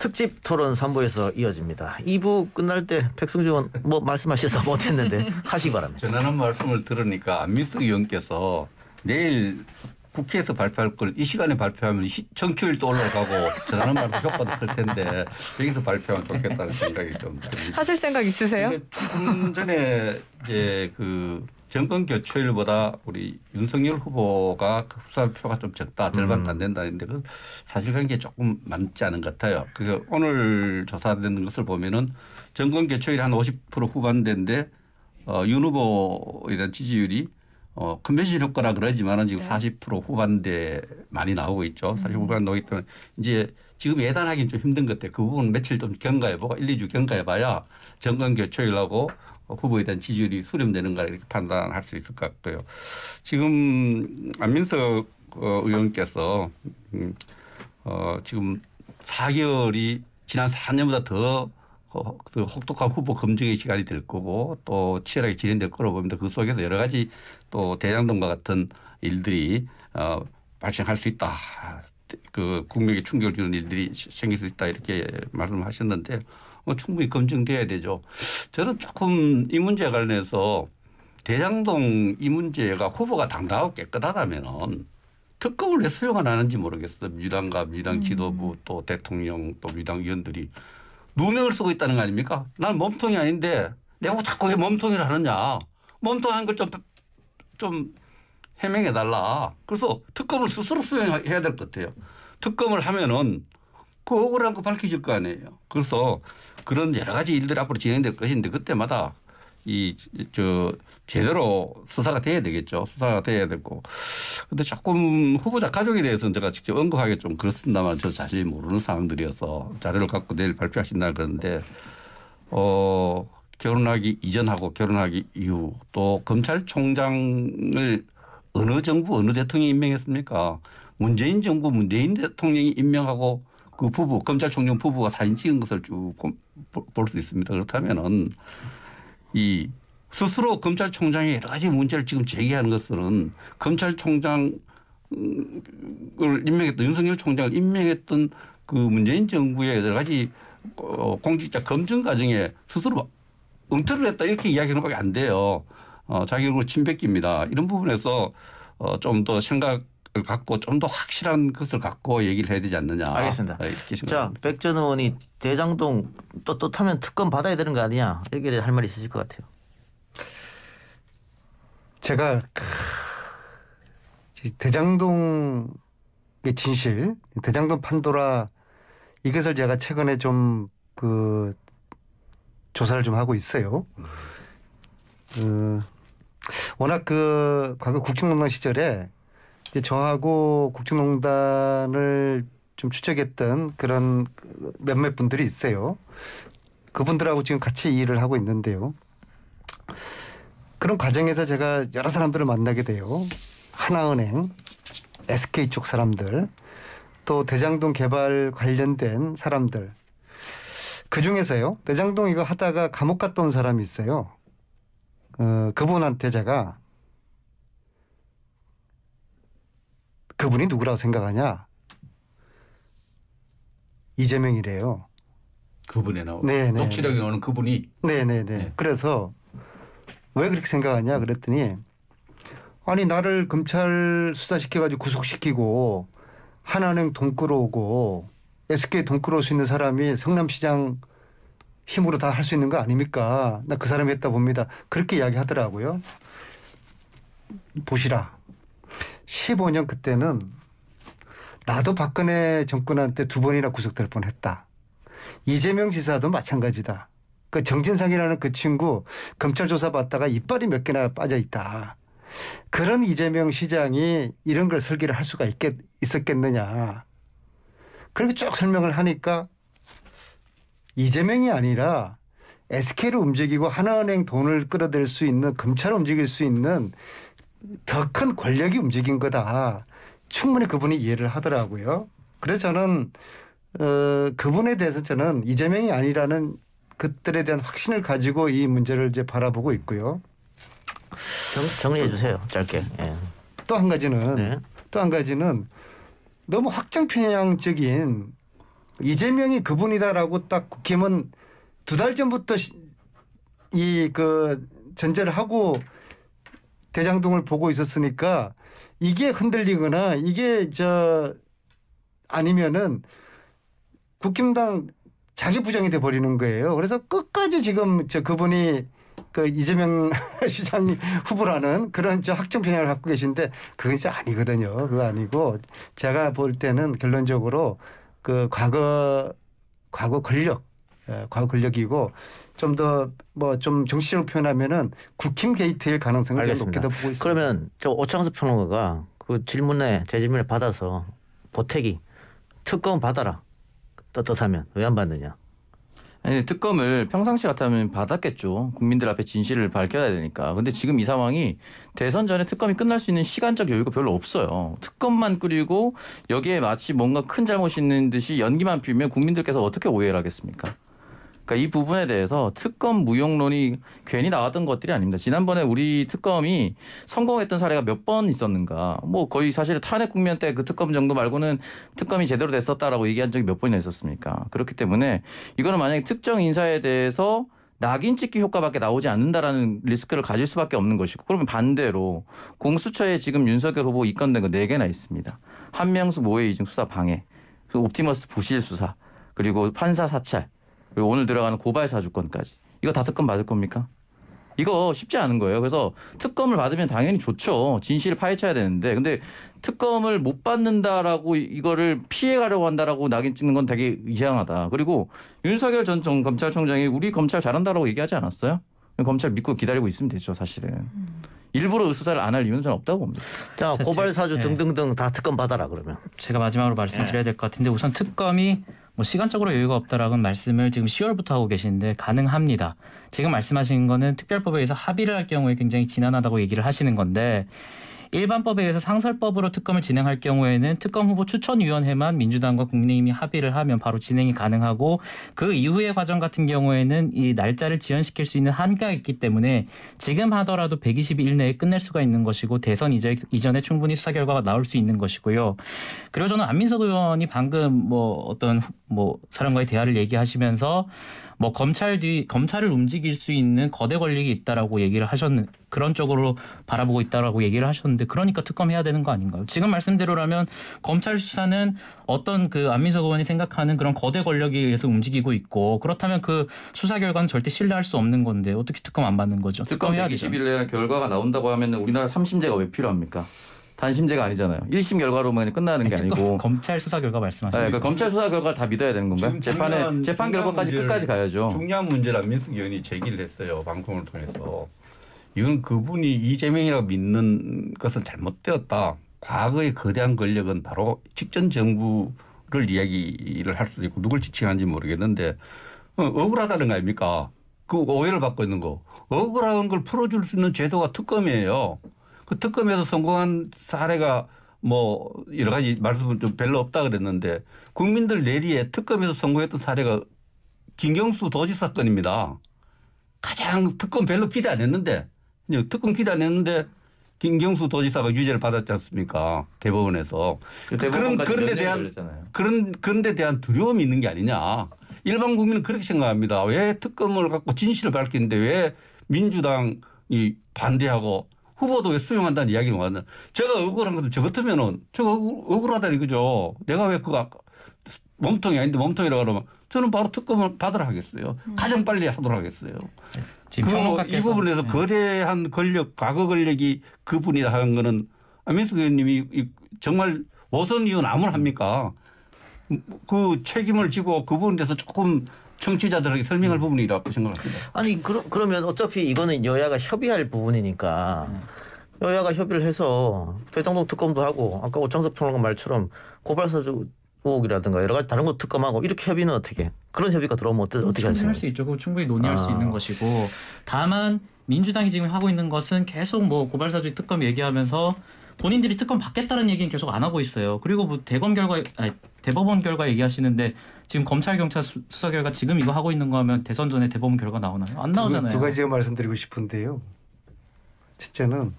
특집 토론 3부에서 이어집니다. 2부 끝날 때 백승주 의원 뭐 말씀하셔서 못했는데 하시기 바랍니다. 전하는 말씀을 들으니까 안민석 의원께서 내일 국회에서 발표할 걸 이 시간에 발표하면 정치율도 올라가고 전하는 말도 효과도 클 텐데 여기서 발표하면 좋겠다는 생각이 좀 듭니다. 하실 생각 있으세요? 조금 전에 이제 그 정권 교체율보다 우리 윤석열 후보가 흡수표가 좀 적다. 절반도 안 된다는데 그 사실관계에 조금 맞지 않은 것 같아요. 그 오늘 조사되는 것을 보면은 정권 교체율이 한 50% 후반대인데 윤 후보에 대한 지지율이 컨벤션 효과라 그러지만은 지금 40% 후반대 많이 나오고 있죠. 40% 후반 나오기 때문에 이제 지금 예단하기는 좀 힘든 것 같아요. 그 부분 며칠 좀 경과해보고 1, 2주 경과해봐야 정권 교체율하고 후보에 대한 지지율이 수렴되는가 이렇게 판단할 수 있을 것 같고요. 지금 안민석 의원께서 지금 4개월이 지난 4년보다 더 혹독한 후보 검증의 시간이 될 거고 또 치열하게 진행될 거로 봅니다. 그 속에서 여러 가지 또 대장동과 같은 일들이 발생할 수 있다. 그 국민에게 충격을 주는 일들이 생길 수 있다 이렇게 말씀하셨는데 충분히 검증돼야 되죠. 저는 조금 이 문제에 관련해서 대장동 이 문제가 후보가 당당하고 깨끗하다면은 특검을 왜 수용 안 하는지 모르겠어요. 민주당과 민주당 지도부 또 대통령 또 민주당 의원들이 누명을 쓰고 있다는 거 아닙니까? 난 몸통이 아닌데 내가 자꾸 왜 몸통이라 하느냐. 몸통하는 걸 좀 해명해 달라. 그래서 특검을 스스로 수용해야 될 것 같아요. 특검을 하면은 그 억울한 거 밝혀질 거 아니에요. 그래서 그런 여러 가지 일들이 앞으로 진행될 것인데 그때마다 제대로 수사가 돼야 되겠죠. 수사가 돼야 되고. 근데 조금 후보자 가족에 대해서는 제가 직접 언급하기 좀 그렇습니다만 저 자신이 모르는 상황들이어서 자료를 갖고 내일 발표하신다 그러는데 결혼하기 이전하고 결혼하기 이후 또 검찰총장을 어느 정부 어느 대통령이 임명했습니까? 문재인 정부 문재인 대통령이 임명하고 그 부부 검찰총장 부부가 사진 찍은 것을 쭉 볼 수 있습니다. 그렇다면은 이 스스로 검찰총장이 여러 가지 문제를 지금 제기하는 것은 검찰총장을 임명했던 윤석열 총장을 임명했던 그 문재인 정부의 여러 가지 공직자 검증 과정에 스스로 응퇴를 했다 이렇게 이야기하는 밖에 안 돼요. 자기 얼굴 침 뱉깁니다. 이런 부분에서 좀 더 생각을 갖고 좀 더 확실한 것을 갖고 얘기를 해야 되지 않느냐. 알겠습니다. 자, 백 전 의원이 대장동 또 타면 특검 받아야 되는 거 아니냐. 여기에 대해 할 말이 있으실 것 같아요. 제가 대장동의 진실, 대장동 판도라 이것을 제가 최근에 좀 조사를 좀 하고 있어요. 워낙 과거 국정농단 시절에 이제 저하고 국정농단을 좀 추적했던 그런 몇몇 분들이 있어요. 그분들하고 지금 같이 일을 하고 있는데요. 그런 과정에서 제가 여러 사람들을 만나게 돼요. 하나은행, SK 쪽 사람들, 또 대장동 개발 관련된 사람들. 그중에서요. 대장동 이거 하다가 감옥 갔다 온 사람이 있어요. 그분한테 제가 그분이 누구라고 생각하냐. 이재명이래요. 그분에 나오는 네네. 녹취록에 나오는 그분이. 네네네. 네. 그래서 왜 그렇게 생각하냐 그랬더니 아니 나를 검찰 수사시켜가지고 구속시키고 하나은행 돈 끌어오고 SK 돈 끌어올 수 있는 사람이 성남시장 힘으로 다 할 수 있는 거 아닙니까? 나 그 사람이 했다 봅니다. 그렇게 이야기하더라고요. 보시라. 15년 그때는 나도 박근혜 정권한테 2번이나 구속될 뻔했다. 이재명 지사도 마찬가지다. 그 정진상이라는 그 친구 검찰 조사 받다가 이빨이 몇 개나 빠져 있다. 그런 이재명 시장이 이런 걸 설계를 할 수가 있었겠느냐. 그렇게 쭉 설명을 하니까 이재명이 아니라 SK를 움직이고 하나은행 돈을 끌어들일 수 있는 검찰을 움직일 수 있는 더 큰 권력이 움직인 거다. 충분히 그분이 이해를 하더라고요. 그래서 저는 그분에 대해서 저는 이재명이 아니라는 그들에 대한 확신을 가지고 이 문제를 이제 바라보고 있고요. 정리해 주세요. 짧게. 예. 또 한 가지는 너무 확정 편향적인 이재명이 그분이다라고 딱 국힘은 2달 전부터 이 그 전제를 하고 대장동을 보고 있었으니까 이게 흔들리거나 이게 아니면은 국힘당 자기 부정이 돼 버리는 거예요. 그래서 끝까지 지금 그분이 그 이재명 시장 후보라는 그런 학점 편향을 갖고 계신데 그건 진짜 아니거든요. 그거 아니고 제가 볼 때는 결론적으로 그 과거 권력이고 좀 더 뭐 좀 정치적으로 표현하면은 국힘 게이트일 가능성을 좀 높게 더 보고 있습니다. 그러면 저 오창석 평론가가 그 제 질문을 받아서 보태기 특검 받아라 떳떳하면 왜 안 받느냐? 아니 특검을 평상시 같으면 받았겠죠. 국민들 앞에 진실을 밝혀야 되니까. 근데 지금 이 상황이 대선 전에 특검이 끝날 수 있는 시간적 여유가 별로 없어요. 특검만 꾸리고 여기에 마치 뭔가 큰 잘못이 있는 듯이 연기만 피우면 국민들께서 어떻게 오해를 하겠습니까? 그러니까 이 부분에 대해서 특검 무용론이 괜히 나왔던 것들이 아닙니다. 지난번에 우리 특검이 성공했던 사례가 몇 번 있었는가. 뭐 거의 사실 탄핵 국면 때 그 특검 정도 말고는 특검이 제대로 됐었다라고 얘기한 적이 몇 번이나 있었습니까. 그렇기 때문에 이거는 만약에 특정 인사에 대해서 낙인 찍기 효과밖에 나오지 않는다라는 리스크를 가질 수밖에 없는 것이고 그러면 반대로 공수처에 지금 윤석열 후보 입건된 거 4개나 있습니다. 한명수 모해 이중 수사 방해, 옵티머스 부실 수사, 그리고 판사 사찰, 그리고 오늘 들어가는 고발 사주권까지. 이거 다 특검 받을 겁니까? 이거 쉽지 않은 거예요. 그래서 특검을 받으면 당연히 좋죠. 진실을 파헤쳐야 되는데. 근데 특검을 못 받는다라고 이거를 피해가려고 한다라고 낙인 찍는 건 되게 이상하다. 그리고 윤석열 전 검찰총장이 우리 검찰 잘한다라고 얘기하지 않았어요? 검찰 믿고 기다리고 있으면 되죠, 사실은. 일부러 수사를 안 할 이유는 저는 없다고 봅니다. 자, 고발 사주 등등등 다 특검 받아라 그러면. 제가 마지막으로 말씀드려야 될 것 같은데 우선 특검이 뭐 시간적으로 여유가 없다라는 말씀을 지금 10월부터 하고 계시는데 가능합니다. 지금 말씀하신 거는 특별법에 의해서 합의를 할 경우에 굉장히 지난하다고 얘기를 하시는 건데 일반법에 의해서 상설법으로 특검을 진행할 경우에는 특검 후보 추천위원회만 민주당과 국민의힘이 합의를 하면 바로 진행이 가능하고 그 이후의 과정 같은 경우에는 이 날짜를 지연시킬 수 있는 한계가 있기 때문에 지금 하더라도 120일 내에 끝낼 수가 있는 것이고 대선 이전에 충분히 수사 결과가 나올 수 있는 것이고요. 그리고 저는 안민석 의원이 방금 뭐 어떤 뭐 사람과의 대화를 얘기하시면서 뭐 검찰을 움직일 수 있는 거대 권력이 있다라고 얘기를 하셨는 그런 쪽으로 바라보고 있다라고 얘기를 하셨는데 그러니까 특검해야 되는 거 아닌가요? 지금 말씀대로라면 검찰 수사는 어떤 그 안민석 의원이 생각하는 그런 거대 권력에 의해서 움직이고 있고 그렇다면 그 수사 결과는 절대 신뢰할 수 없는 건데 어떻게 특검 안 받는 거죠? 특검 120일 내에 결과가 나온다고 하면 우리나라 3심제가 왜 필요합니까? 단심제가 아니잖아요. 1심 결과로만 끝나는 게 아니고 검찰 수사 결과 말씀하시는 거죠. 검찰 수사 결과를 다 믿어야 되는 건가요? 재판 결과까지 끝까지 가야죠. 중요한 문제를 안민석 의원이 제기를 했어요. 방송을 통해서. 이건 그분이 이재명이라고 믿는 것은 잘못되었다. 과거의 거대한 권력은 바로 직전 정부를 이야기를 할 수도 있고 누굴 지칭하는지 모르겠는데 억울하다는 거 아닙니까? 그 오해를 받고 있는 거. 억울한 걸 풀어줄 수 있는 제도가 특검이에요. 그 특검에서 성공한 사례가 뭐 여러 가지 말씀은 좀 별로 없다 그랬는데 국민들 내리에 특검에서 성공했던 사례가 김경수 도지사 사건입니다. 가장 특검 별로 기대 안 했는데 특검 기대 안 했는데 김경수 도지사가 유죄를 받았지 않습니까? 대법원에서. 그런 데 대한 두려움이 있는 게 아니냐. 일반 국민은 그렇게 생각합니다. 왜 특검을 갖고 진실을 밝히는데 왜 민주당이 반대하고 후보도 왜 수용한다는 이야기가 왔나. 제가 억울한 것도 저 같으면은 저거 억울하다 이거죠. 내가 왜 그거 몸통이 아닌데 몸통이라고 그러면 저는 바로 특검을 받으라 하겠어요. 가장 빨리 하도록 하겠어요. 이 부분에서 거대한 권력, 과거 권력이 그분이다 하는 거는 안민석 의원님이 정말 오선 이유는 아무합니까? 그 책임을 지고 그 부분에 대해서 조금 청취자들에게 설명할 부분이라고 생각합니다. 아니 그러면 어차피 이거는 여야가 협의할 부분이니까 여야가 협의를 해서 대장동 특검도 하고 아까 오창석 평론가 말처럼 고발사주 의혹이라든가 여러 가지 다른 거 특검하고 이렇게 협의는 어떻게 그런 협의가 들어오면 어떻게 하세요? 할 수 있죠. 그거 충분히 논의할 수 있는 것이고 다만 민주당이 지금 하고 있는 것은 계속 뭐 고발사주 특검 얘기하면서 본인들이 특검 받겠다는 얘기는 계속 안 하고 있어요. 그리고 뭐 대법원 결과 얘기하시는데 지금 검찰 경찰 수사 결과 지금 이거 하고 있는 거 하면 대선 전에 대법원 결과 나오나요? 안 나오잖아요. 두 가지가 말씀드리고 싶은데요. 첫째는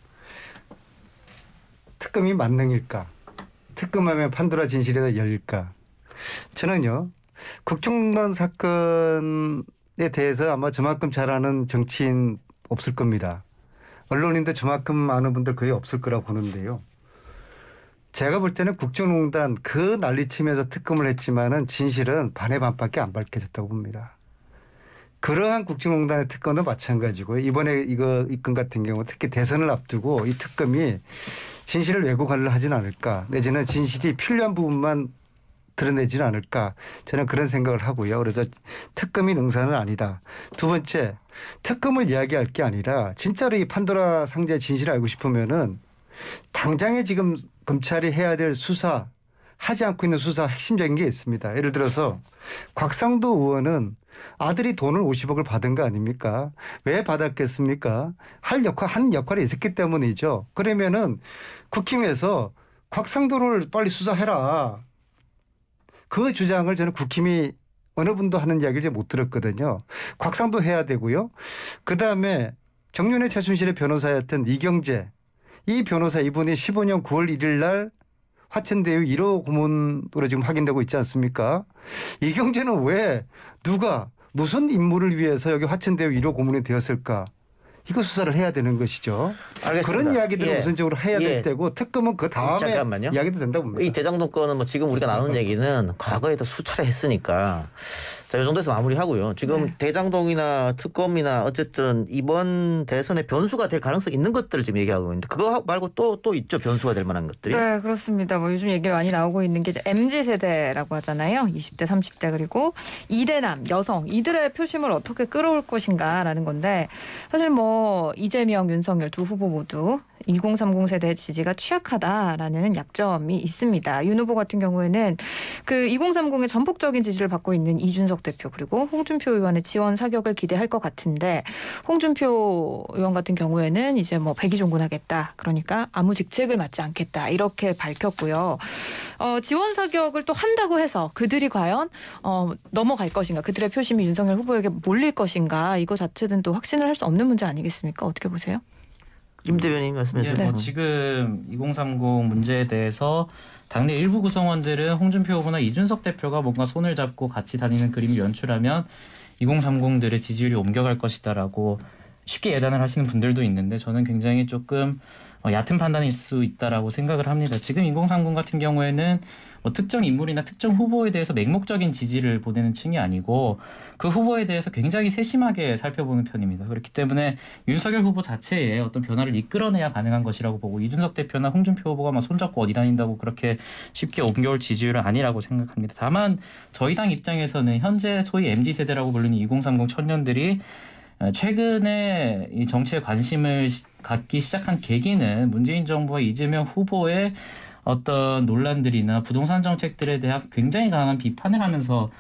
특검이 만능일까? 특검하면 판도라 진실에다 열릴까? 저는요. 국정농단 사건에 대해서 아마 저만큼 잘 아는 정치인 없을 겁니다. 언론인도 저만큼 아는 분들 거의 없을 거라고 보는데요. 제가 볼 때는 국정농단 그 난리치면서 특검을 했지만은 진실은 반의 반밖에 안 밝혀졌다고 봅니다. 그러한 국정농단의 특검도 마찬가지고요. 이번에 이거 입건 같은 경우 특히 대선을 앞두고 이 특검이 진실을 왜곡하려 하진 않을까 내지는 진실이 필요한 부분만 드러내지는 않을까 저는 그런 생각을 하고요. 그래서 특검이 능사는 아니다. 두 번째 특검을 이야기할 게 아니라 진짜로 이 판도라 상자의 진실을 알고 싶으면은 당장에 지금 검찰이 해야 될 수사 하지 않고 있는 수사 핵심적인 게 있습니다. 예를 들어서 곽상도 의원은 아들이 돈을 50억을 받은 거 아닙니까? 왜 받았겠습니까? 한 역할이 있었기 때문이죠. 그러면은 국힘에서 곽상도를 빨리 수사해라. 그 주장을 저는 국힘이 어느 분도 하는 이야기를 제가 못 들었거든요. 곽상도 해야 되고요. 그다음에 정윤회 최순실의 변호사였던 이경재 이 변호사 이분이 15년 9월 1일 날 화천대유 1호 고문으로 지금 확인되고 있지 않습니까? 이경재는 왜 누가 무슨 임무를 위해서 여기 화천대유 1호 고문이 되었을까? 이거 수사를 해야 되는 것이죠. 알겠습니다. 그런 이야기들을 예. 우선적으로 해야 될 예. 때고 특검은 그 다음에 잠깐만요. 이야기도 된다고 봅니다. 이 대장동 건은 뭐 지금 우리가 나눈 얘기는 과거에도 수차례 했으니까 자, 이 정도에서 마무리하고요. 지금 대장동이나 특검이나 어쨌든 이번 대선에 변수가 될 가능성이 있는 것들을 지금 얘기하고 있는데 그거 말고 또 있죠. 변수가 될 만한 것들이. 네, 그렇습니다. 뭐 요즘 얘기 많이 나오고 있는 게 이제 MZ 세대라고 하잖아요. 20대, 30대 그리고 이대남 여성 이들의 표심을 어떻게 끌어올 것인가라는 건데 사실 뭐 이재명, 윤석열 두 후보 모두 2030 세대의 지지가 취약하다라는 약점이 있습니다. 윤 후보 같은 경우에는 그 2030의 전폭적인 지지를 받고 있는 이준석 대표 그리고 홍준표 의원의 지원 사격을 기대할 것 같은데 홍준표 의원 같은 경우에는 이제 뭐 백의종군하겠다. 그러니까 아무 직책을 맡지 않겠다. 이렇게 밝혔고요. 지원 사격을 또 한다고 해서 그들이 과연 넘어갈 것인가. 그들의 표심이 윤석열 후보에게 몰릴 것인가. 이거 자체는 또 확신을 할 수 없는 문제 아니겠습니까? 어떻게 보세요? 임 대변인 말씀해 주세요. 뭐 지금 2030 문제에 대해서 당내 일부 구성원들은 홍준표 후보나 이준석 대표가 뭔가 손을 잡고 같이 다니는 그림을 연출하면 2030들의 지지율이 옮겨갈 것이다라고 쉽게 예단을 하시는 분들도 있는데 저는 굉장히 조금 얕은 판단일 수 있다라고 생각을 합니다. 지금 2030 같은 경우에는 뭐 특정 인물이나 특정 후보에 대해서 맹목적인 지지를 보내는 층이 아니고 그 후보에 대해서 굉장히 세심하게 살펴보는 편입니다. 그렇기 때문에 윤석열 후보 자체의 어떤 변화를 이끌어내야 가능한 것이라고 보고 이준석 대표나 홍준표 후보가 막 손잡고 어디 다닌다고 그렇게 쉽게 옮겨올 지지율은 아니라고 생각합니다. 다만 저희 당 입장에서는 현재 소위 MZ세대라고 불리는 2030 청년들이 최근에 이 정치에 관심을 갖기 시작한 계기는 문재인 정부와 이재명 후보의 어떤 논란들이나 부동산 정책들에 대한 굉장히 강한 비판을 하면서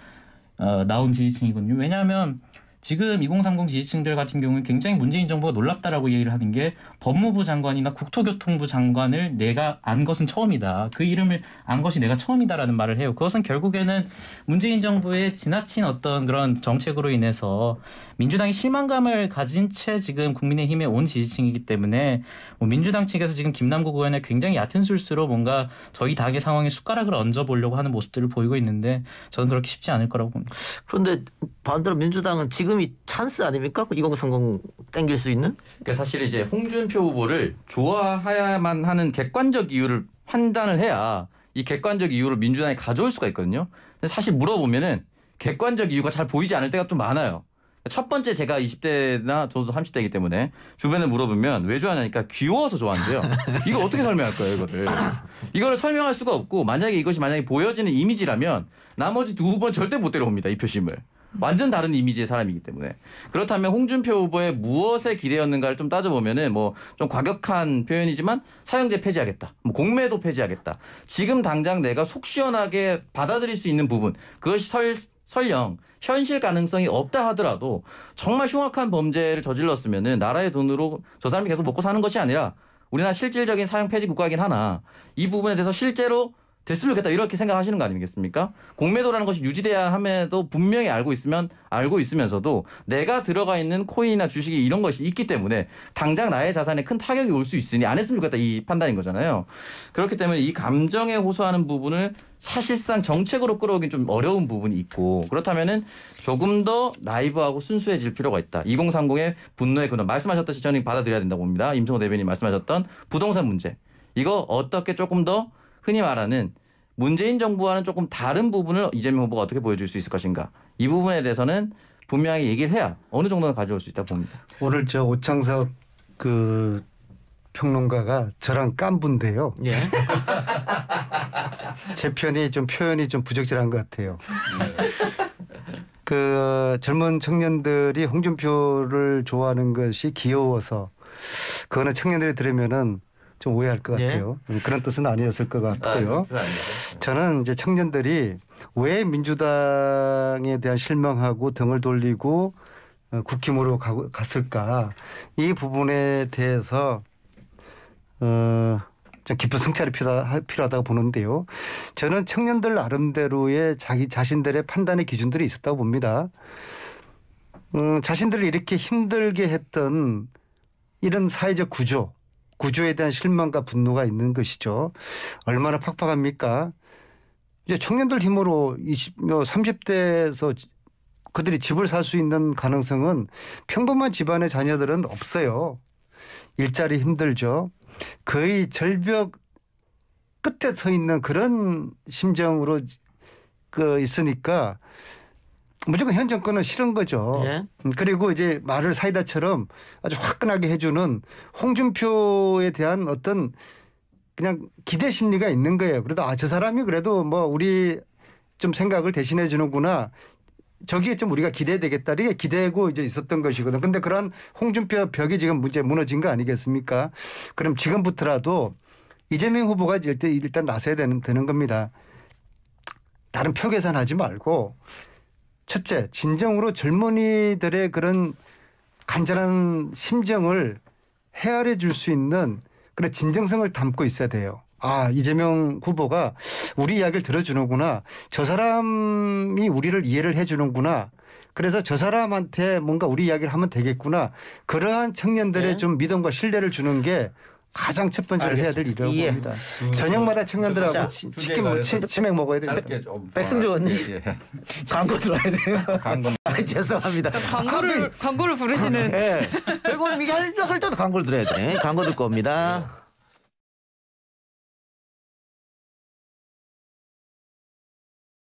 나온 지지층이거든요. 왜냐하면 지금 2030 지지층들 같은 경우는 굉장히 문재인 정부가 놀랍다라고 얘기를 하는 게 법무부 장관이나 국토교통부 장관을 내가 안 것은 처음이다. 그 이름을 안 것이 내가 처음이다라는 말을 해요. 그것은 결국에는 문재인 정부의 지나친 어떤 그런 정책으로 인해서 민주당이 실망감을 가진 채 지금 국민의힘에 온 지지층이기 때문에 뭐 민주당 측에서 지금 김남국 의원의 굉장히 얕은 술수로 뭔가 저희 당의 상황에 숟가락을 얹어보려고 하는 모습들을 보이고 있는데 저는 그렇게 쉽지 않을 거라고 봅니다. 그런데 반대로 민주당은 지금이 찬스 아닙니까? 2030 땡길 수 있는? 그러니까 사실 이제 홍준표 후보를 좋아해야만 하는 객관적 이유를 판단을 해야 이 객관적 이유를 민주당에 가져올 수가 있거든요. 근데 사실 물어보면은 객관적 이유가 잘 보이지 않을 때가 좀 많아요. 첫 번째 제가 20대나 저도 30대이기 때문에 주변에 물어보면 왜 좋아하냐니까 귀여워서 좋아한대요. 이거 어떻게 설명할 거예요, 이거를. 이거를 설명할 수가 없고 만약에 이것이 보여지는 이미지라면 나머지 두 후보는 절대 못 데려옵니다, 이 표심을. 완전 다른 이미지의 사람이기 때문에. 그렇다면 홍준표 후보의 무엇에 기대였는가를 좀 따져보면은 뭐 좀 과격한 표현이지만 사형제 폐지하겠다. 뭐 공매도 폐지하겠다. 지금 당장 내가 속 시원하게 받아들일 수 있는 부분 그것이 설령 현실 가능성이 없다 하더라도 정말 흉악한 범죄를 저질렀으면은 나라의 돈으로 저 사람이 계속 먹고 사는 것이 아니라 우리나라 실질적인 사형 폐지 국가이긴 하나 이 부분에 대해서 실제로 됐으면 좋겠다 이렇게 생각하시는 거 아니겠습니까? 공매도라는 것이 유지돼야 함에도 분명히 알고 있으면서도 내가 들어가 있는 코인이나 주식이 이런 것이 있기 때문에 당장 나의 자산에 큰 타격이 올 수 있으니 안 했으면 좋겠다 이 판단인 거잖아요. 그렇기 때문에 이 감정에 호소하는 부분을 사실상 정책으로 끌어오긴 좀 어려운 부분이 있고 그렇다면은 조금 더 라이브하고 순수해질 필요가 있다. 2030의 분노의 근원 말씀하셨듯이 저는 받아들여야 된다고 봅니다. 임성호 대변인 말씀하셨던 부동산 문제 이거 어떻게 조금 더 흔히 말하는 문재인 정부와는 조금 다른 부분을 이재명 후보가 어떻게 보여줄 수 있을 것인가. 이 부분에 대해서는 분명히 얘기를 해야 어느 정도는 가져올 수 있다고 봅니다. 오늘 저 오창석 그 평론가가 저랑 깐부인데요. 예. 제 편이 좀 표현이 좀 부적절한 것 같아요. 그 젊은 청년들이 홍준표를 좋아하는 것이 귀여워서 그거는 청년들이 들으면은 좀 오해할 것 같아요. 그런 뜻은 아니었을 것 같고요. 저는 이제 청년들이 왜 민주당에 대한 실망하고 등을 돌리고 국힘으로 갔을까 이 부분에 대해서 좀 깊은 성찰이 필요하다고 보는데요. 저는 청년들 나름대로의 자기 자신들의 판단의 기준들이 있었다고 봅니다. 자신들을 이렇게 힘들게 했던 이런 사회적 구조에 대한 실망과 분노가 있는 것이죠. 얼마나 팍팍합니까? 이제 청년들 힘으로 30대에서 그들이 집을 살 수 있는 가능성은 평범한 집안의 자녀들은 없어요. 일자리 힘들죠. 거의 절벽 끝에 서 있는 그런 심정으로 있으니까 무조건 현 정권은 싫은 거죠. 예. 그리고 이제 말을 사이다처럼 아주 화끈하게 해주는 홍준표에 대한 어떤 그냥 기대 심리가 있는 거예요. 그래도 저 사람이 그래도 뭐 우리 좀 생각을 대신해 주는구나. 저기에 좀 우리가 기대되겠다. 이게 기대고 이제 있었던 것이거든. 근데 그런 홍준표 벽이 지금 무너진 거 아니겠습니까? 그럼 지금부터라도 이재명 후보가 일단 나서야 되는 겁니다. 다른 표 계산하지 말고 첫째, 진정으로 젊은이들의 그런 간절한 심정을 헤아려 줄 수 있는 그런 진정성을 담고 있어야 돼요. 이재명 후보가 우리 이야기를 들어주는구나. 저 사람이 우리를 이해를 해 주는구나. 그래서 저 사람한테 뭔가 우리 이야기를 하면 되겠구나. 그러한 청년들의 네. 좀 믿음과 신뢰를 주는 게 가장 첫 번째로 해야 될 일이라고 예. 봅니다. 저녁마다 청년들하고 자, 치맥 먹어야 됩니다. 짧게 좀 백승주 의원님. 예. 광고 들어야 돼요. 광고. 죄송합니다. 광고를 부르시는 예. 백원님 이게 할 때도 광고를 들어야 돼. 광고 듣고 옵니다.